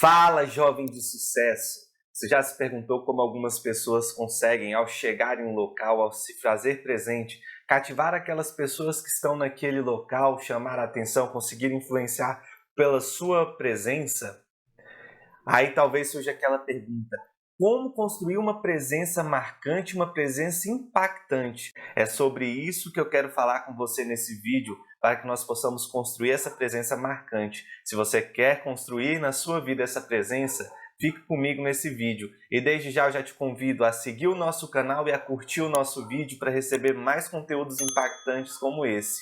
Fala, jovem de sucesso! Você já se perguntou como algumas pessoas conseguem, ao chegar em um local, ao se fazer presente, cativar aquelas pessoas que estão naquele local, chamar a atenção, conseguir influenciar pela sua presença? Aí talvez surja aquela pergunta: como construir uma presença marcante, uma presença impactante? É sobre isso que eu quero falar com você nesse vídeo, para que nós possamos construir essa presença marcante. Se você quer construir na sua vida essa presença, fique comigo nesse vídeo. E desde já eu já te convido a seguir o nosso canal e a curtir o nosso vídeo para receber mais conteúdos impactantes como esse.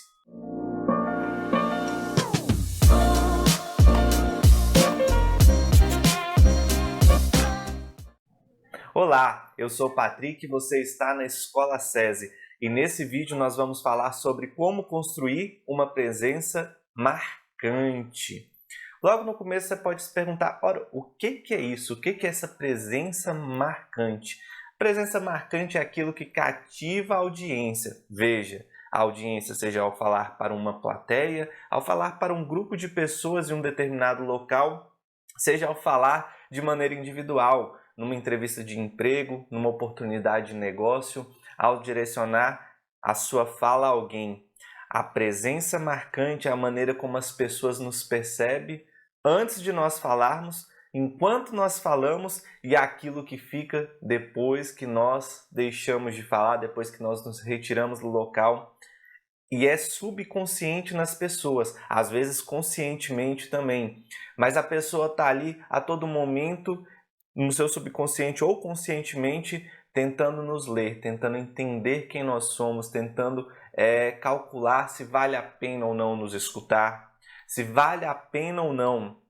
Olá, eu sou o Patrick e você está na Escola SESI. E nesse vídeo nós vamos falar sobre como construir uma presença marcante. Logo no começo você pode se perguntar, ora, o que é isso? O que é essa presença marcante? Presença marcante é aquilo que cativa a audiência. Veja, a audiência seja ao falar para uma plateia, ao falar para um grupo de pessoas em um determinado local, seja ao falar de maneira individual, numa entrevista de emprego, numa oportunidade de negócio, ao direcionar a sua fala a alguém. A presença marcante é a maneira como as pessoas nos percebem antes de nós falarmos, enquanto nós falamos e aquilo que fica depois que nós deixamos de falar, depois que nós nos retiramos do local. E é subconsciente nas pessoas, às vezes conscientemente também. Mas a pessoa está ali a todo momento no seu subconsciente ou conscientemente tentando nos ler, tentando entender quem nós somos, tentando calcular se vale a pena ou não nos escutar, se vale a pena ou não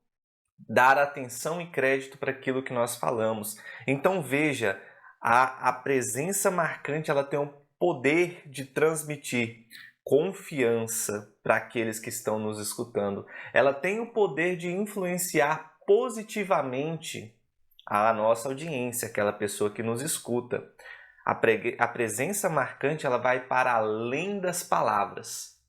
dar atenção e crédito para aquilo que nós falamos. Então veja, a presença marcante ela tem o poder de transmitir confiança para aqueles que estão nos escutando. Ela tem o poder de influenciar positivamente a nossa audiência, aquela pessoa que nos escuta. A presença marcante ela vai para além das palavras.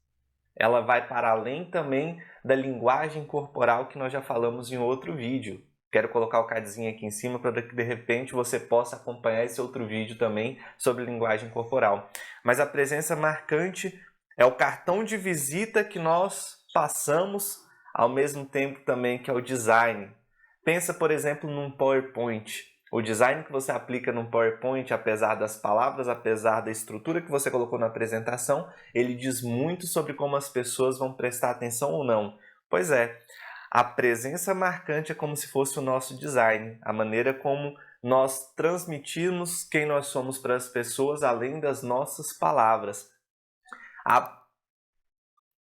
Ela vai para além também da linguagem corporal que nós já falamos em outro vídeo. Quero colocar o cardzinho aqui em cima para que de repente você possa acompanhar esse outro vídeo também sobre linguagem corporal. Mas a presença marcante é o cartão de visita que nós passamos ao mesmo tempo também que é o design. Pensa, por exemplo, num PowerPoint. O design que você aplica num PowerPoint, apesar das palavras, apesar da estrutura que você colocou na apresentação, ele diz muito sobre como as pessoas vão prestar atenção ou não. Pois é, a presença marcante é como se fosse o nosso design, a maneira como nós transmitimos quem nós somos para as pessoas, além das nossas palavras.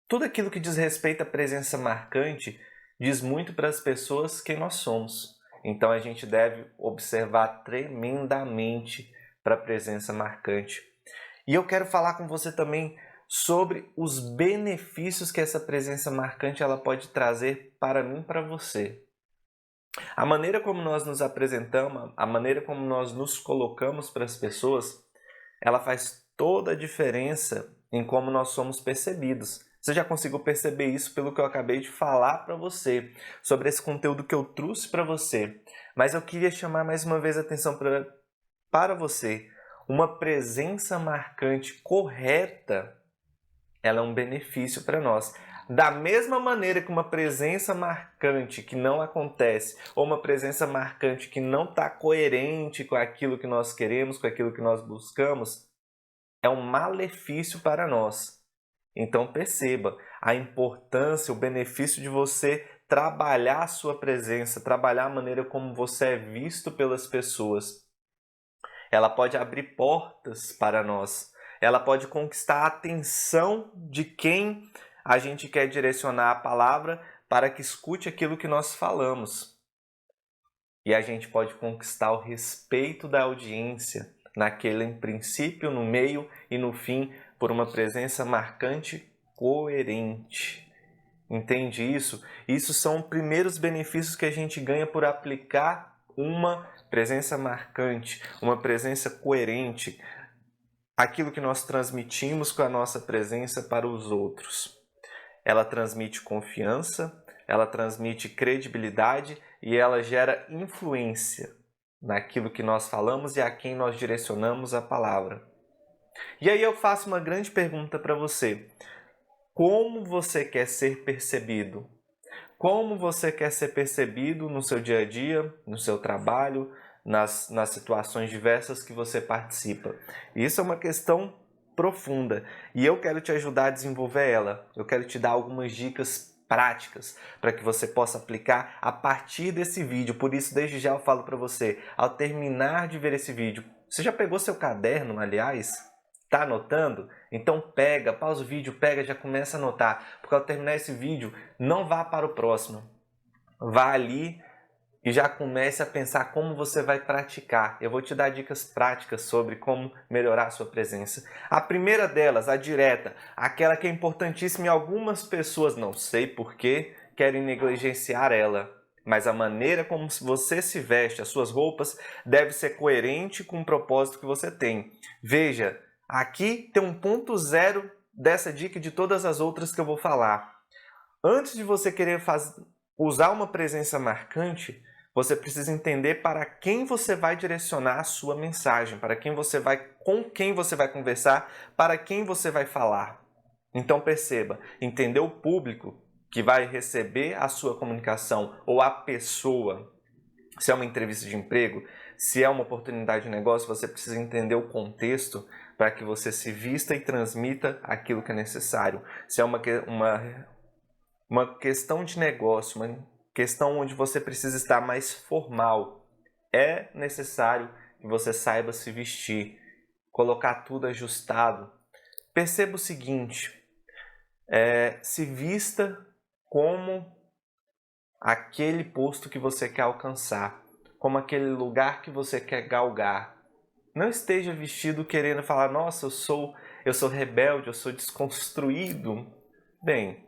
Tudo aquilo que diz respeito à presença marcante diz muito para as pessoas quem nós somos. Então a gente deve observar tremendamente para a presença marcante. E eu quero falar com você também sobre os benefícios que essa presença marcante ela pode trazer para mim e para você. A maneira como nós nos apresentamos, a maneira como nós nos colocamos para as pessoas, ela faz toda a diferença em como nós somos percebidos. Você já conseguiu perceber isso pelo que eu acabei de falar para você, sobre esse conteúdo que eu trouxe para você. Mas eu queria chamar mais uma vez a atenção para você. Uma presença marcante correta, ela é um benefício para nós. Da mesma maneira que uma presença marcante que não acontece, ou uma presença marcante que não está coerente com aquilo que nós queremos, com aquilo que nós buscamos, é um malefício para nós. Então perceba a importância, o benefício de você trabalhar a sua presença, trabalhar a maneira como você é visto pelas pessoas. Ela pode abrir portas para nós. Ela pode conquistar a atenção de quem a gente quer direcionar a palavra para que escute aquilo que nós falamos. E a gente pode conquistar o respeito da audiência naquele princípio, no meio e no fim, por uma presença marcante, coerente. Entende isso? Isso são os primeiros benefícios que a gente ganha por aplicar uma presença marcante, uma presença coerente, aquilo que nós transmitimos com a nossa presença para os outros. Ela transmite confiança, ela transmite credibilidade e ela gera influência naquilo que nós falamos e a quem nós direcionamos a palavra. E aí eu faço uma grande pergunta para você. Como você quer ser percebido? Como você quer ser percebido no seu dia a dia, no seu trabalho, nas situações diversas que você participa? Isso é uma questão profunda e eu quero te ajudar a desenvolver ela. Eu quero te dar algumas dicas práticas para que você possa aplicar a partir desse vídeo. Por isso, desde já eu falo para você, ao terminar de ver esse vídeo, você já pegou seu caderno, aliás? Tá anotando? Então pega, pausa o vídeo, pega, já começa a anotar. Porque ao terminar esse vídeo, não vá para o próximo. Vá ali e já comece a pensar como você vai praticar. Eu vou te dar dicas práticas sobre como melhorar a sua presença. A primeira delas, a direta, aquela que é importantíssima e algumas pessoas, não sei porquê, querem negligenciar ela. Mas a maneira como você se veste, as suas roupas, deve ser coerente com o propósito que você tem. Veja, aqui tem um ponto zero dessa dica e de todas as outras que eu vou falar. Antes de você querer usar uma presença marcante, você precisa entender para quem você vai direcionar a sua mensagem, com quem você vai conversar, para quem você vai falar. Então perceba, entender o público que vai receber a sua comunicação ou a pessoa. Se é uma entrevista de emprego, se é uma oportunidade de negócio, você precisa entender o contexto para que você se vista e transmita aquilo que é necessário. Se é uma questão de negócio, uma questão onde você precisa estar mais formal, é necessário que você saiba se vestir, colocar tudo ajustado. Perceba o seguinte, se vista como aquele posto que você quer alcançar, como aquele lugar que você quer galgar. Não esteja vestido querendo falar, nossa, eu sou rebelde, eu sou desconstruído. Bem,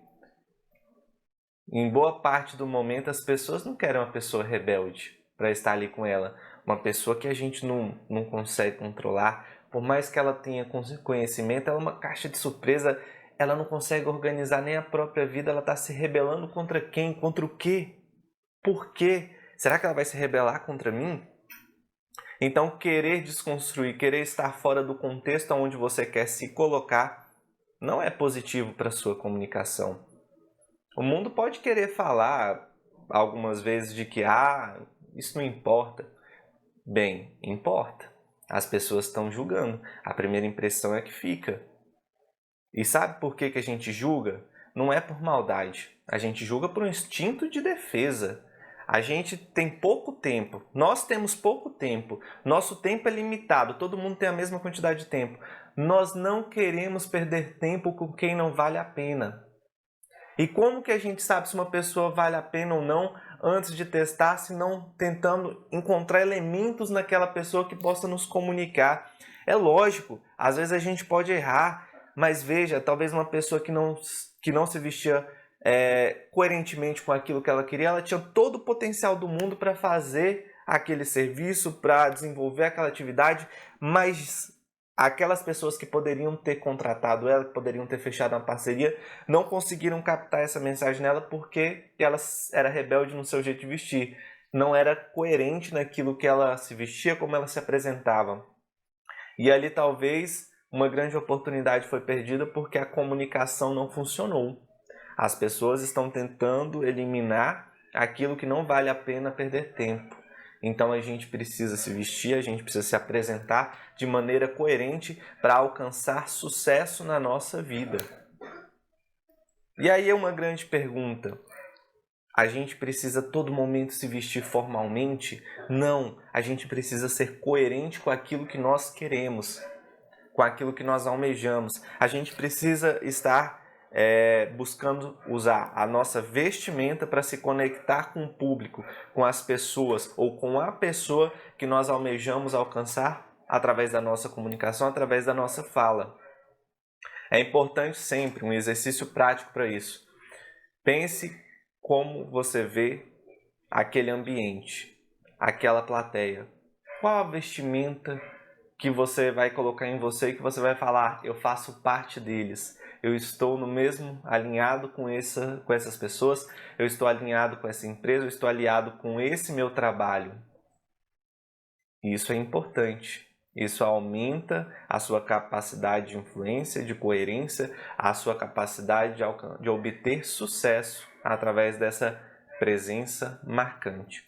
em boa parte do momento as pessoas não querem uma pessoa rebelde para estar ali com ela. Uma pessoa que a gente não consegue controlar, por mais que ela tenha conhecimento, ela é uma caixa de surpresa, ela não consegue organizar nem a própria vida, ela está se rebelando contra quem? Contra o quê? Por quê? Será que ela vai se rebelar contra mim? Então, querer desconstruir, querer estar fora do contexto onde você quer se colocar, não é positivo para a sua comunicação. O mundo pode querer falar algumas vezes de que isso não importa. Bem, importa. As pessoas estão julgando. A primeira impressão é que fica. E sabe por que a gente julga? Não é por maldade. A gente julga por um instinto de defesa. A gente tem pouco tempo. Nós temos pouco tempo. Nosso tempo é limitado. Todo mundo tem a mesma quantidade de tempo. Nós não queremos perder tempo com quem não vale a pena. E como que a gente sabe se uma pessoa vale a pena ou não antes de testar, se não tentando encontrar elementos naquela pessoa que possa nos comunicar? É lógico, às vezes a gente pode errar, mas veja, talvez uma pessoa que não se vestia coerentemente com aquilo que ela queria, ela tinha todo o potencial do mundo para fazer aquele serviço, para desenvolver aquela atividade, mas aquelas pessoas que poderiam ter contratado ela, que poderiam ter fechado uma parceria, não conseguiram captar essa mensagem nela porque ela era rebelde no seu jeito de vestir. Não era coerente naquilo que ela se vestia, como ela se apresentava. E ali talvez uma grande oportunidade foi perdida porque a comunicação não funcionou. As pessoas estão tentando eliminar aquilo que não vale a pena perder tempo. Então a gente precisa se vestir, a gente precisa se apresentar de maneira coerente para alcançar sucesso na nossa vida. E aí é uma grande pergunta. A gente precisa a todo momento se vestir formalmente? Não, a gente precisa ser coerente com aquilo que nós queremos, com aquilo que nós almejamos. A gente precisa estar buscando usar a nossa vestimenta para se conectar com o público, com as pessoas ou com a pessoa que nós almejamos alcançar através da nossa comunicação, através da nossa fala. É importante sempre um exercício prático para isso. Pense como você vê aquele ambiente, aquela plateia. Qual a vestimenta que você vai colocar em você e que você vai falar, eu faço parte deles. eu estou no mesmo alinhado com essas pessoas, eu estou alinhado com essa empresa, eu estou alinhado com esse meu trabalho. Isso é importante. Isso aumenta a sua capacidade de influência, de coerência, a sua capacidade de obter sucesso através dessa presença marcante.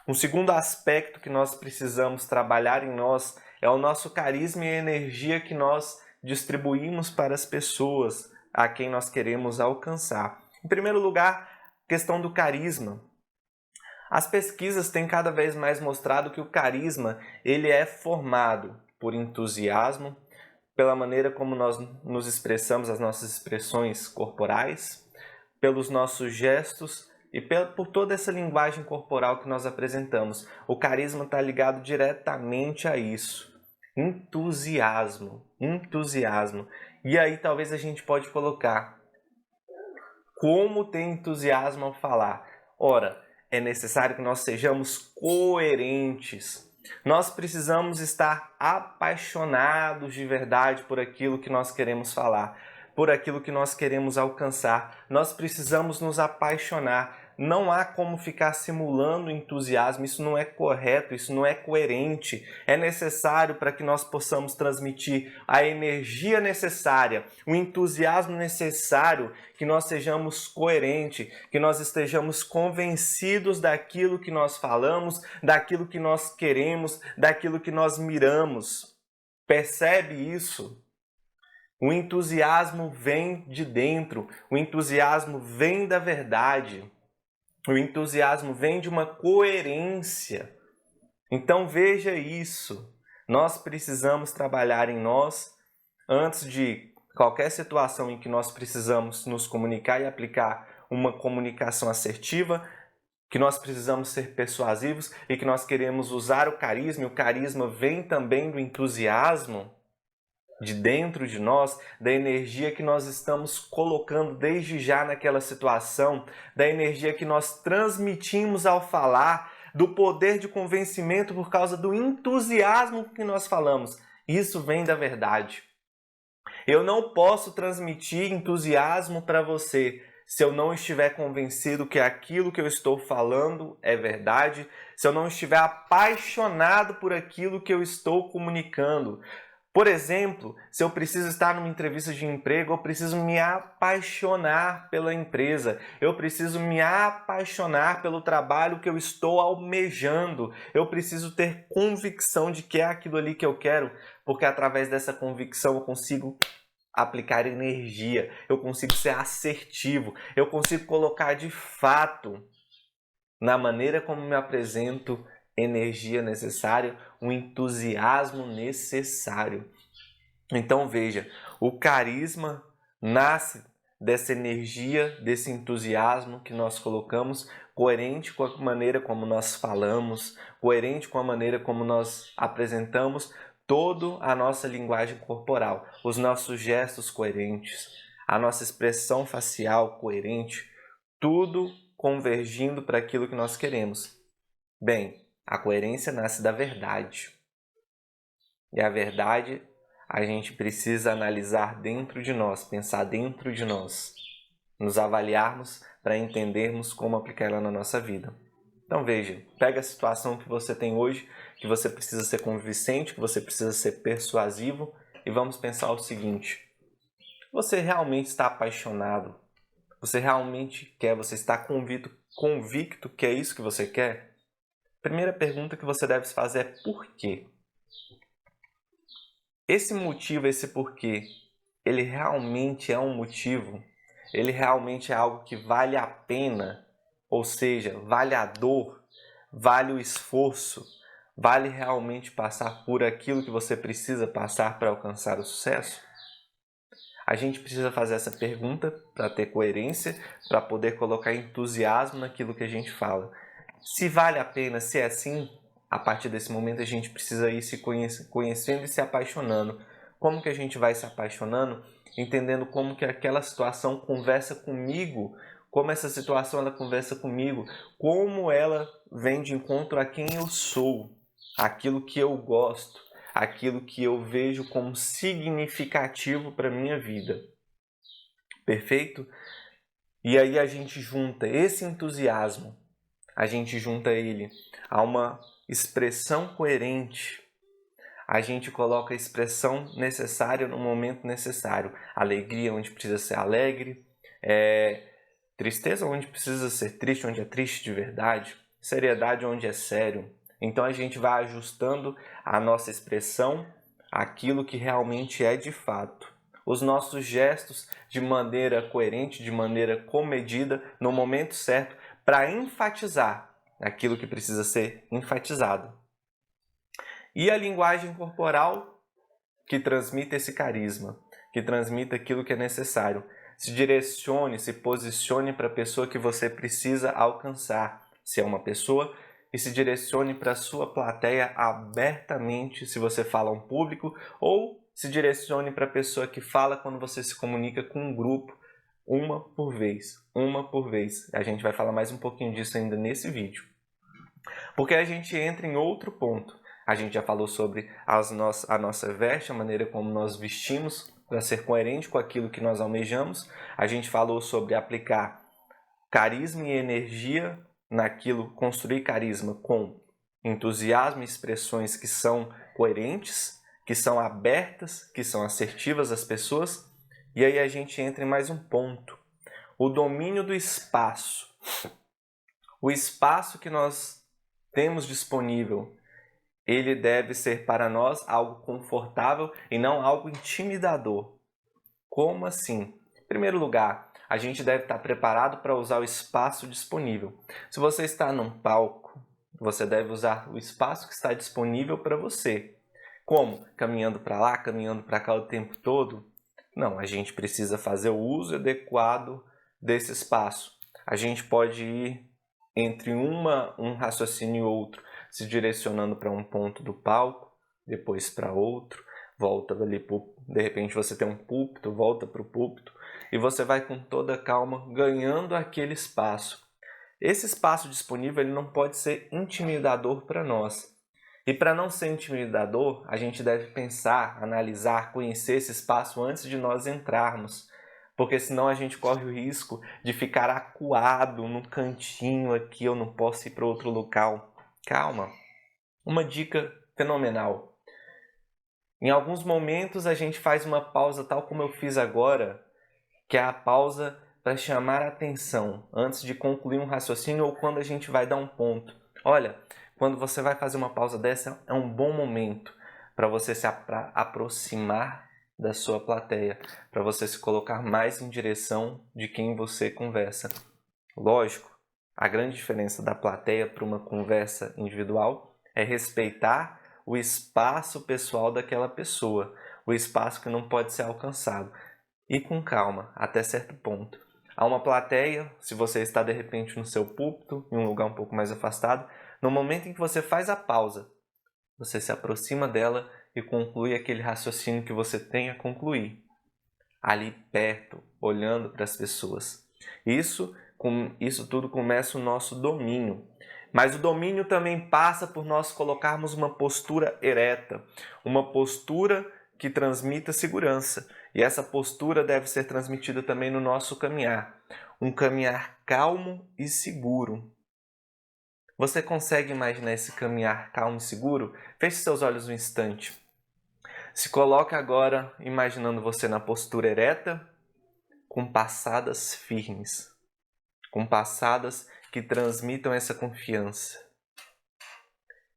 Um segundo aspecto que nós precisamos trabalhar em nós é o nosso carisma e a energia que nós distribuímos para as pessoas a quem nós queremos alcançar. Em primeiro lugar, questão do carisma. As pesquisas têm cada vez mais mostrado que o carisma ele é formado por entusiasmo, pela maneira como nós nos expressamos, as nossas expressões corporais, pelos nossos gestos e por toda essa linguagem corporal que nós apresentamos. O carisma está ligado diretamente a isso. Entusiasmo, entusiasmo. E aí talvez a gente pode colocar como ter entusiasmo ao falar. Ora, é necessário que nós sejamos coerentes. Nós precisamos estar apaixonados de verdade por aquilo que nós queremos falar, por aquilo que nós queremos alcançar. Nós precisamos nos apaixonar. Não há como ficar simulando entusiasmo, isso não é correto, isso não é coerente. É necessário para que nós possamos transmitir a energia necessária, o entusiasmo necessário, que nós sejamos coerentes, que nós estejamos convencidos daquilo que nós falamos, daquilo que nós queremos, daquilo que nós miramos. Percebe isso? O entusiasmo vem de dentro, o entusiasmo vem da verdade. O entusiasmo vem de uma coerência. Então veja isso. Nós precisamos trabalhar em nós antes de qualquer situação em que nós precisamos nos comunicar e aplicar uma comunicação assertiva, que nós precisamos ser persuasivos e que nós queremos usar o carisma. E o carisma vem também do entusiasmo de dentro de nós, da energia que nós estamos colocando desde já naquela situação, da energia que nós transmitimos ao falar, do poder de convencimento por causa do entusiasmo que nós falamos. Isso vem da verdade. Eu não posso transmitir entusiasmo para você se eu não estiver convencido que aquilo que eu estou falando é verdade, se eu não estiver apaixonado por aquilo que eu estou comunicando. Por exemplo, se eu preciso estar numa entrevista de emprego, eu preciso me apaixonar pela empresa, eu preciso me apaixonar pelo trabalho que eu estou almejando, eu preciso ter convicção de que é aquilo ali que eu quero, porque através dessa convicção eu consigo aplicar energia, eu consigo ser assertivo, eu consigo colocar de fato na maneira como me apresento energia necessária, um entusiasmo necessário. Então veja, o carisma nasce dessa energia, desse entusiasmo que nós colocamos, coerente com a maneira como nós falamos, coerente com a maneira como nós apresentamos toda a nossa linguagem corporal, os nossos gestos coerentes, a nossa expressão facial coerente, tudo convergindo para aquilo que nós queremos. Bem, a coerência nasce da verdade. E a verdade a gente precisa analisar dentro de nós, pensar dentro de nós, nos avaliarmos para entendermos como aplicar ela na nossa vida. Então veja, pega a situação que você tem hoje, que você precisa ser convincente, que você precisa ser persuasivo, e vamos pensar o seguinte: você realmente está apaixonado? Você realmente quer? Você está convicto que é isso que você quer? Primeira pergunta que você deve fazer é por quê? Esse motivo, esse porquê, ele realmente é um motivo? Ele realmente é algo que vale a pena? Ou seja, vale a dor? Vale o esforço? Vale realmente passar por aquilo que você precisa passar para alcançar o sucesso? A gente precisa fazer essa pergunta para ter coerência, para poder colocar entusiasmo naquilo que a gente fala. Se vale a pena, se é assim, a partir desse momento a gente precisa ir se conhecendo e se apaixonando. Como que a gente vai se apaixonando? Entendendo como que aquela situação conversa comigo, como essa situação ela conversa comigo, como ela vem de encontro a quem eu sou, aquilo que eu gosto, aquilo que eu vejo como significativo para a minha vida. Perfeito? E aí a gente junta esse entusiasmo, a gente junta ele a uma expressão coerente. A gente coloca a expressão necessária no momento necessário. Alegria onde precisa ser alegre, tristeza onde precisa ser triste, onde é triste de verdade, seriedade onde é sério. Então a gente vai ajustando a nossa expressão àquilo que realmente é de fato. Os nossos gestos de maneira coerente, de maneira comedida, no momento certo, para enfatizar aquilo que precisa ser enfatizado. E a linguagem corporal que transmite esse carisma, que transmite aquilo que é necessário. Se direcione, se posicione para a pessoa que você precisa alcançar, se é uma pessoa, e se direcione para a sua plateia abertamente, se você fala a um público, ou se direcione para a pessoa que fala quando você se comunica com um grupo, uma por vez, uma por vez. A gente vai falar mais um pouquinho disso ainda nesse vídeo. Porque a gente entra em outro ponto. A gente já falou sobre a nossa veste, a maneira como nós vestimos para ser coerente com aquilo que nós almejamos. A gente falou sobre aplicar carisma e energia naquilo, construir carisma com entusiasmo e expressões que são coerentes, que são abertas, que são assertivas às pessoas. E aí a gente entra em mais um ponto. O domínio do espaço. O espaço que nós temos disponível, ele deve ser para nós algo confortável e não algo intimidador. Como assim? Em primeiro lugar, a gente deve estar preparado para usar o espaço disponível. Se você está num palco, você deve usar o espaço que está disponível para você. Como? Caminhando para lá, caminhando para cá o tempo todo? Não, a gente precisa fazer o uso adequado desse espaço. A gente pode ir entre um raciocínio e outro, se direcionando para um ponto do palco, depois para outro, volta ali, de repente você tem um púlpito, volta para o púlpito, e você vai com toda calma ganhando aquele espaço. Esse espaço disponível ele não pode ser intimidador para nós. E para não ser intimidador, a gente deve pensar, analisar, conhecer esse espaço antes de nós entrarmos. Porque senão a gente corre o risco de ficar acuado no cantinho aqui, eu não posso ir para outro local. Calma. Uma dica fenomenal. Em alguns momentos a gente faz uma pausa tal como eu fiz agora, que é a pausa para chamar a atenção antes de concluir um raciocínio ou quando a gente vai dar um ponto. Olha, quando você vai fazer uma pausa dessa, é um bom momento para você se aproximar da sua plateia, para você se colocar mais em direção de quem você conversa. Lógico, a grande diferença da plateia para uma conversa individual é respeitar o espaço pessoal daquela pessoa, o espaço que não pode ser alcançado. E com calma, até certo ponto. Há uma plateia, se você está de repente no seu púlpito, em um lugar um pouco mais afastado, no momento em que você faz a pausa, você se aproxima dela e conclui aquele raciocínio que você tem a concluir. Ali perto, olhando para as pessoas. Isso tudo começa o nosso domínio. Mas o domínio também passa por nós colocarmos uma postura ereta, uma postura que transmita segurança. E essa postura deve ser transmitida também no nosso caminhar. Um caminhar calmo e seguro. Você consegue imaginar esse caminhar calmo e seguro? Feche seus olhos um instante. Se coloque agora imaginando você na postura ereta, com passadas firmes. Com passadas que transmitam essa confiança.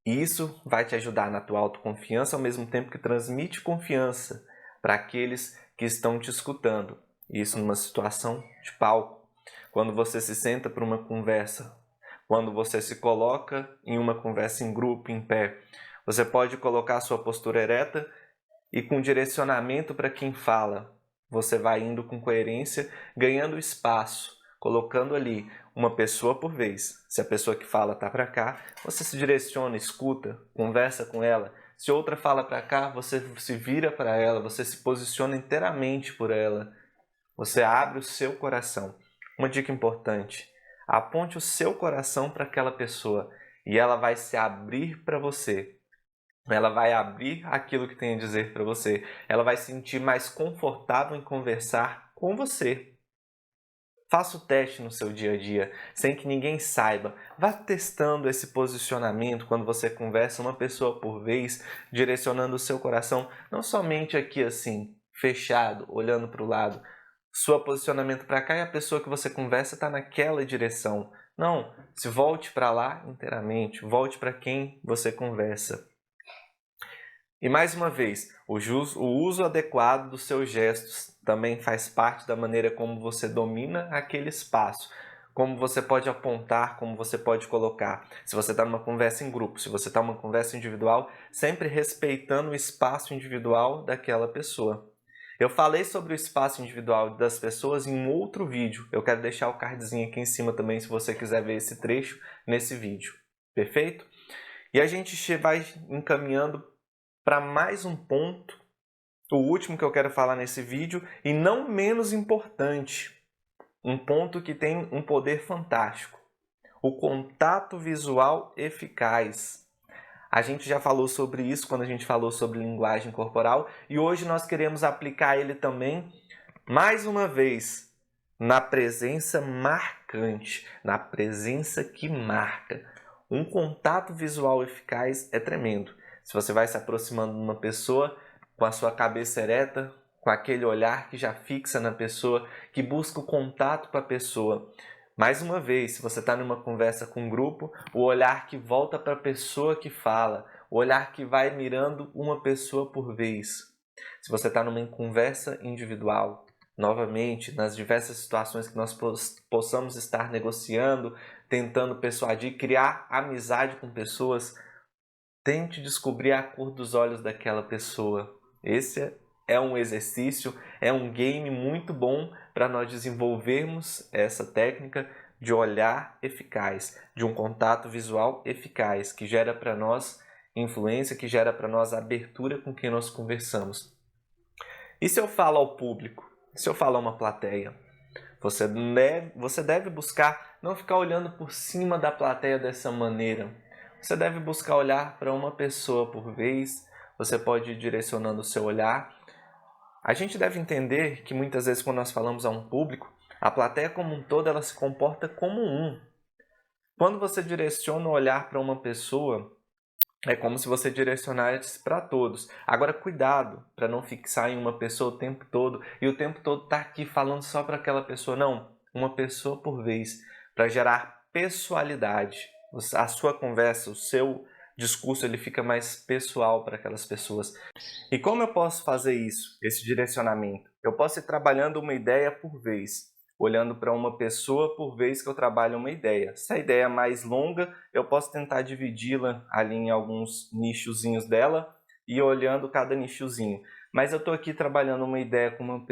E isso vai te ajudar na tua autoconfiança, ao mesmo tempo que transmite confiança para aqueles que estão te escutando. Isso numa situação de palco. Quando você se senta para uma conversa, quando você se coloca em uma conversa em grupo, em pé, você pode colocar a sua postura ereta e com direcionamento para quem fala. Você vai indo com coerência, ganhando espaço, colocando ali uma pessoa por vez. Se a pessoa que fala está para cá, você se direciona, escuta, conversa com ela. Se outra fala para cá, você se vira para ela, você se posiciona inteiramente por ela. Você abre o seu coração. Uma dica importante, aponte o seu coração para aquela pessoa e ela vai se abrir para você. Ela vai abrir aquilo que tem a dizer para você. Ela vai se sentir mais confortável em conversar com você. Faça o teste no seu dia a dia, sem que ninguém saiba. Vá testando esse posicionamento quando você conversa uma pessoa por vez, direcionando o seu coração, não somente aqui assim, fechado, olhando para o lado. Seu posicionamento para cá e a pessoa que você conversa está naquela direção. Não, se volte para lá inteiramente, volte para quem você conversa. E mais uma vez, o uso adequado dos seus gestos também faz parte da maneira como você domina aquele espaço. Como você pode apontar, como você pode colocar. Se você está numa conversa em grupo, se você está numa conversa individual, sempre respeitando o espaço individual daquela pessoa. Eu falei sobre o espaço individual das pessoas em um outro vídeo. Eu quero deixar o cardzinho aqui em cima também, se você quiser ver esse trecho nesse vídeo. Perfeito? E a gente vai encaminhando para mais um ponto, o último que eu quero falar nesse vídeo, e não menos importante, um ponto que tem um poder fantástico, o contato visual eficaz. A gente já falou sobre isso quando a gente falou sobre linguagem corporal, e hoje nós queremos aplicar ele também, mais uma vez, na presença marcante, na presença que marca. Um contato visual eficaz é tremendo. Se você vai se aproximando de uma pessoa com a sua cabeça ereta, com aquele olhar que já fixa na pessoa, que busca o contato com a pessoa. Mais uma vez, se você está numa conversa com um grupo, o olhar que volta para a pessoa que fala, o olhar que vai mirando uma pessoa por vez. Se você está numa conversa individual, novamente, nas diversas situações que nós possamos estar negociando, tentando persuadir, criar amizade com pessoas, tente descobrir a cor dos olhos daquela pessoa. Esse é um exercício, é um game muito bom para nós desenvolvermos essa técnica de olhar eficaz, de um contato visual eficaz, que gera para nós influência, que gera para nós abertura com quem nós conversamos. E se eu falo ao público? Se eu falo a uma plateia? Você deve buscar não ficar olhando por cima da plateia dessa maneira. Você deve buscar olhar para uma pessoa por vez, você pode ir direcionando o seu olhar. A gente deve entender que muitas vezes quando nós falamos a um público, a plateia como um todo ela se comporta como um. Quando você direciona o olhar para uma pessoa, é como se você direcionasse para todos. Agora, cuidado para não fixar em uma pessoa o tempo todo e o tempo todo estar aqui falando só para aquela pessoa. Não, uma pessoa por vez, para gerar pessoalidade. A sua conversa, o seu discurso, ele fica mais pessoal para aquelas pessoas. E como eu posso fazer isso, esse direcionamento? Eu posso ir trabalhando uma ideia por vez, olhando para uma pessoa por vez que eu trabalho uma ideia. Se a ideia é mais longa, eu posso tentar dividi-la ali em alguns nichozinhos dela e olhando cada nichozinho. Mas eu estou aqui trabalhando uma ideia com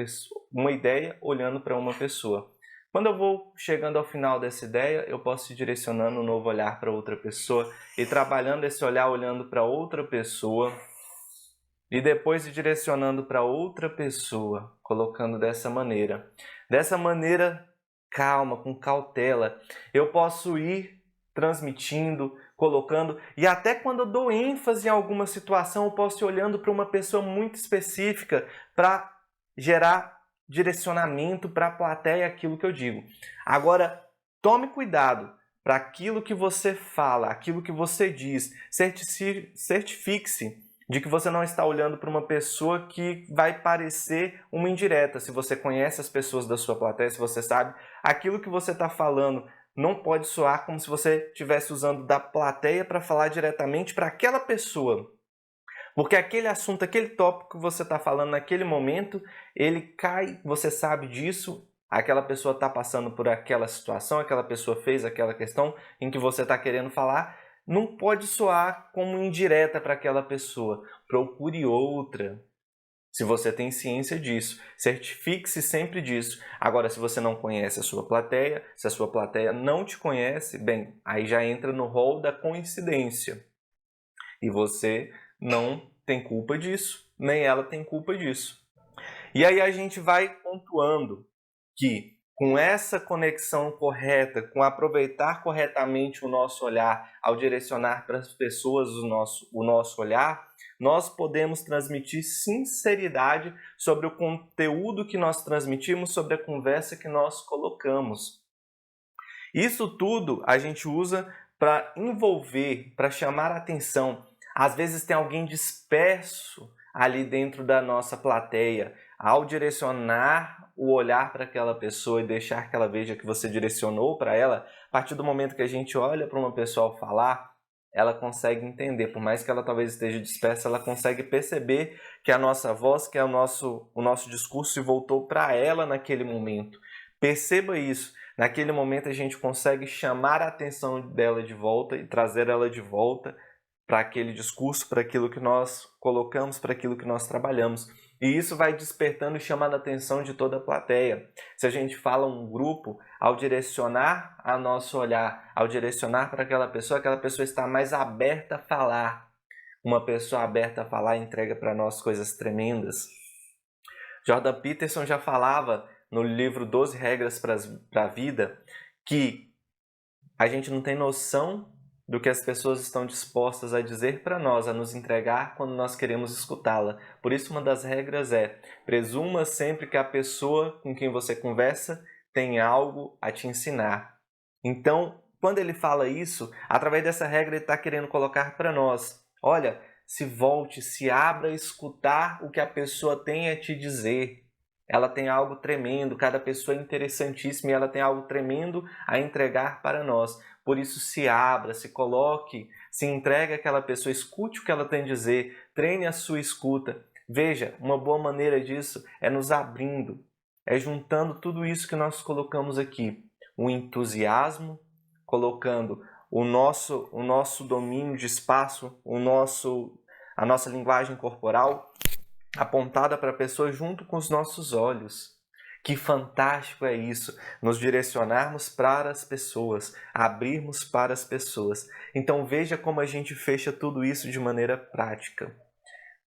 uma ideia olhando para uma pessoa. Quando eu vou chegando ao final dessa ideia, eu posso ir direcionando um novo olhar para outra pessoa e trabalhando esse olhar olhando para outra pessoa e depois ir direcionando para outra pessoa, colocando dessa maneira. Dessa maneira, calma, com cautela, eu posso ir transmitindo, colocando, e até quando eu dou ênfase em alguma situação, eu posso ir olhando para uma pessoa muito específica para gerar direcionamento para a plateia aquilo que eu digo. Agora, tome cuidado para aquilo que você fala, aquilo que você diz, certifique-se de que você não está olhando para uma pessoa que vai parecer uma indireta. Se você conhece as pessoas da sua plateia, se você sabe, aquilo que você está falando não pode soar como se você estivesse usando da plateia para falar diretamente para aquela pessoa. Porque aquele assunto, aquele tópico que você está falando naquele momento, ele cai, você sabe disso, aquela pessoa está passando por aquela situação, aquela pessoa fez aquela questão em que você está querendo falar, não pode soar como indireta para aquela pessoa. Procure outra, se você tem ciência disso. Certifique-se sempre disso. Agora, se você não conhece a sua plateia, se a sua plateia não te conhece, bem, aí já entra no rol da coincidência. E você não tem culpa disso, nem ela tem culpa disso. E aí a gente vai pontuando que com essa conexão correta, com aproveitar corretamente o nosso olhar, ao direcionar para as pessoas o nosso olhar, nós podemos transmitir sinceridade sobre o conteúdo que nós transmitimos, sobre a conversa que nós colocamos. Isso tudo a gente usa para envolver, para chamar a atenção. Às vezes tem alguém disperso ali dentro da nossa plateia. Ao direcionar o olhar para aquela pessoa e deixar que ela veja que você direcionou para ela, a partir do momento que a gente olha para uma pessoa ao falar, ela consegue entender. Por mais que ela talvez esteja dispersa, ela consegue perceber que a nossa voz, que é o nosso discurso se voltou para ela naquele momento. Perceba isso. Naquele momento a gente consegue chamar a atenção dela de volta e trazer ela de volta para aquele discurso, para aquilo que nós colocamos, para aquilo que nós trabalhamos. E isso vai despertando e chamando a atenção de toda a plateia. Se a gente fala um grupo, ao direcionar a nosso olhar, ao direcionar para aquela pessoa está mais aberta a falar. Uma pessoa aberta a falar entrega para nós coisas tremendas. Jordan Peterson já falava no livro 12 Regras para a Vida que a gente não tem noção do que as pessoas estão dispostas a dizer para nós, a nos entregar quando nós queremos escutá-la. Por isso, uma das regras é: presuma sempre que a pessoa com quem você conversa tem algo a te ensinar. Então, quando ele fala isso, através dessa regra ele está querendo colocar para nós: olha, se volte, se abra a escutar o que a pessoa tem a te dizer. Ela tem algo tremendo, cada pessoa é interessantíssima e ela tem algo tremendo a entregar para nós. Por isso, se abra, se coloque, se entregue àquela pessoa, escute o que ela tem a dizer, treine a sua escuta. Veja, uma boa maneira disso é nos abrindo, é juntando tudo isso que nós colocamos aqui. O entusiasmo, colocando o nosso domínio de espaço, a nossa linguagem corporal, apontada para a pessoa junto com os nossos olhos. Que fantástico é isso, nos direcionarmos para as pessoas, abrirmos para as pessoas. Então veja como a gente fecha tudo isso de maneira prática.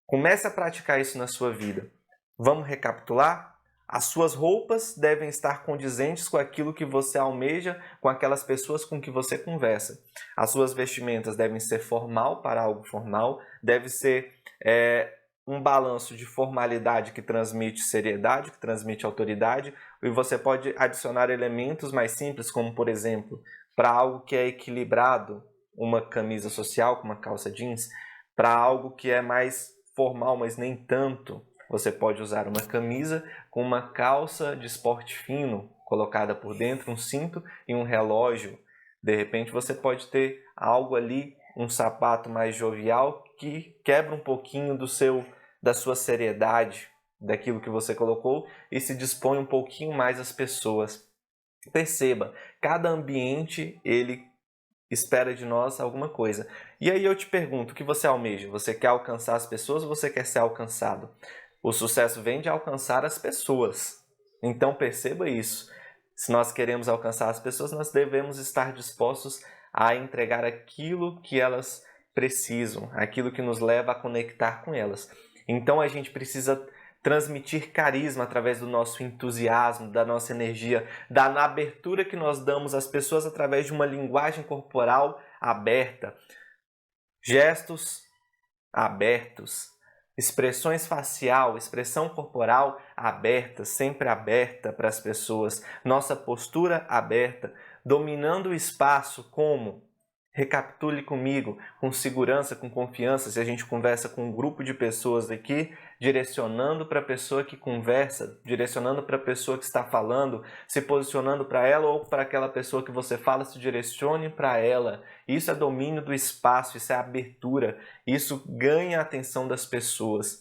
Comece a praticar isso na sua vida. Vamos recapitular? As suas roupas devem estar condizentes com aquilo que você almeja, com aquelas pessoas com que você conversa. As suas vestimentas devem ser formal para algo formal, deve ser um balanço de formalidade que transmite seriedade, que transmite autoridade, e você pode adicionar elementos mais simples, como, por exemplo, para algo que é equilibrado, uma camisa social com uma calça jeans, para algo que é mais formal, mas nem tanto, você pode usar uma camisa com uma calça de esporte fino, colocada por dentro, um cinto e um relógio. De repente você pode ter algo ali, um sapato mais jovial que quebra um pouquinho da sua seriedade, daquilo que você colocou e se dispõe um pouquinho mais às pessoas. Perceba, cada ambiente ele espera de nós alguma coisa. E aí eu te pergunto, o que você almeja? Você quer alcançar as pessoas ou você quer ser alcançado? O sucesso vem de alcançar as pessoas. Então perceba isso. Se nós queremos alcançar as pessoas, nós devemos estar dispostos a entregar aquilo que elas precisam, aquilo que nos leva a conectar com elas. Então a gente precisa transmitir carisma através do nosso entusiasmo, da nossa energia, da abertura que nós damos às pessoas através de uma linguagem corporal aberta, gestos abertos, expressões facial, expressão corporal aberta, sempre aberta para as pessoas, nossa postura aberta, dominando o espaço como? Recapitule comigo, com segurança, com confiança, se a gente conversa com um grupo de pessoas aqui, direcionando para a pessoa que conversa, direcionando para a pessoa que está falando, se posicionando para ela ou para aquela pessoa que você fala, se direcione para ela. Isso é domínio do espaço, isso é abertura, isso ganha a atenção das pessoas.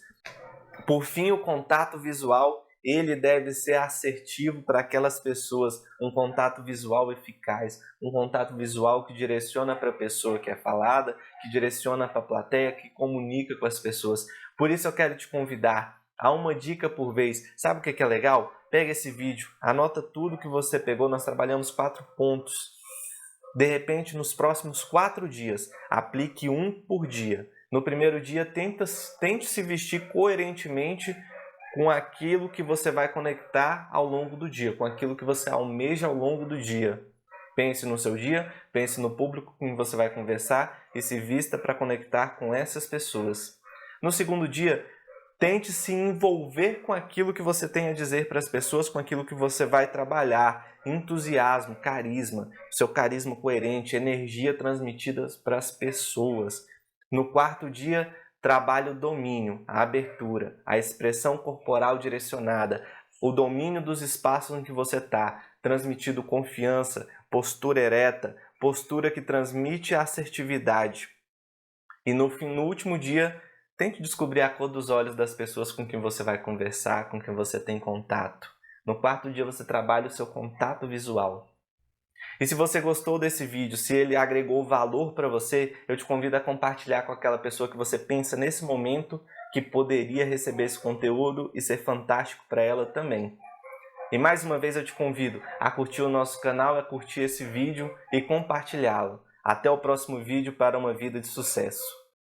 Por fim, o contato visual, ele deve ser assertivo para aquelas pessoas, um contato visual eficaz, um contato visual que direciona para a pessoa que é falada, que direciona para a plateia, que comunica com as pessoas. Por isso eu quero te convidar a uma dica por vez. Sabe o que é legal? Pega esse vídeo, anota tudo que você pegou, nós trabalhamos 4 pontos. De repente, nos próximos 4 dias, aplique um por dia. No primeiro dia, tente se vestir coerentemente com aquilo que você vai conectar ao longo do dia, com aquilo que você almeja ao longo do dia. Pense no seu dia, pense no público com quem você vai conversar e se vista para conectar com essas pessoas. No segundo dia, tente se envolver com aquilo que você tem a dizer para as pessoas, com aquilo que você vai trabalhar. Entusiasmo, carisma, seu carisma coerente, energia transmitida para as pessoas. No quarto dia, trabalhe o domínio, a abertura, a expressão corporal direcionada, o domínio dos espaços em que você está, transmitindo confiança, postura ereta, postura que transmite assertividade. E no último dia, tente descobrir a cor dos olhos das pessoas com quem você vai conversar, com quem você tem contato. No quarto dia, você trabalha o seu contato visual. E se você gostou desse vídeo, se ele agregou valor para você, eu te convido a compartilhar com aquela pessoa que você pensa nesse momento que poderia receber esse conteúdo e ser fantástico para ela também. E mais uma vez eu te convido a curtir o nosso canal, a curtir esse vídeo e compartilhá-lo. Até o próximo vídeo para uma vida de sucesso.